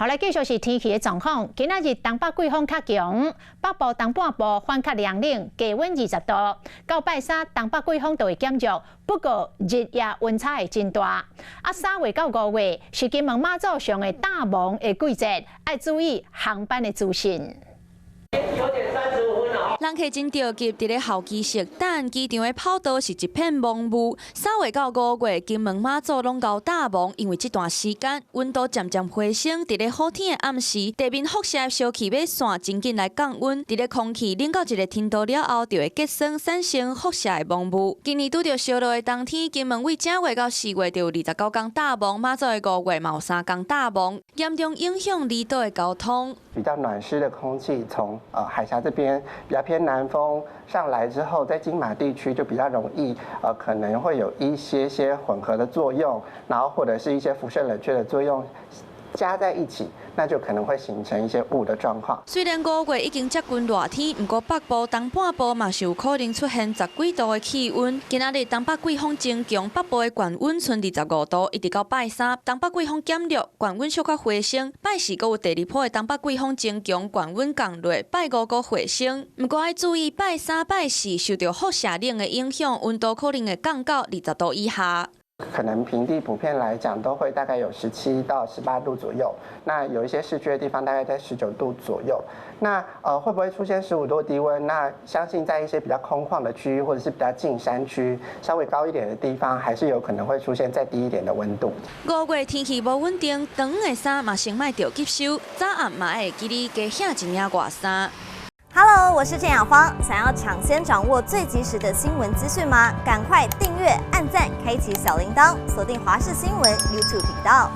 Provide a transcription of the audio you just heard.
来继续是天气的状况。今仔日东北季风较强，北部东半部反较凉冷，低温20度。到拜三，东北季风就会减弱，不过日夜温差会真大。3月到5月是金门马祖上的大忙的季节，要注意航班的资讯。 人客真着急，伫咧候机室等机场的跑道是一片蒙雾。3月到5月，金门马祖拢到大忙，因为这段时间温度渐渐回升。伫咧好天的暗时，地面辐射小气尾线真紧来降温。伫咧空气冷到一个程度了后，就会结霜，产生辐射的蒙雾。今年拄着烧落的冬天，金门为正月到4月就有29天大忙，马祖的5月嘛有3天大忙，严重影响离岛的交通。比较暖湿的空气从海峡这边比较偏南风上来之后，在金马地区就比较容易可能会有一些混合的作用，然后或者是一些辐射冷却的作用加在一起，那就可能会形成一些雾的状况。虽然5月已经接近热天，不过北部东半部嘛是有可能出现10几度的气温。今仔日东北季风增强，北部的高温剩25度，一直到拜三，东北季风减弱，高温小可回升。拜四阁有第2波的东北季风增强，高温降落，拜5阁回升。不过要注意，拜三、拜四受到辐射冷的影响，温度可能会降到20度以下。 可能平地普遍来讲都会大概有17到18度左右，那有一些市区的地方大概在19度左右。那会不会出现15度低温？那相信在一些比较空旷的区域或者是比较近山区、稍微高一点的地方，还是有可能会出现再低一点的温度。5月天气无稳定，长的衫嘛先莫着吸收，早暗嘛会记你加掀一领外衫。 Hello， 我是郑雅芳。想要抢先掌握最及时的新闻资讯吗？赶快订阅、按赞、开启小铃铛，锁定华视新闻 YouTube 频道。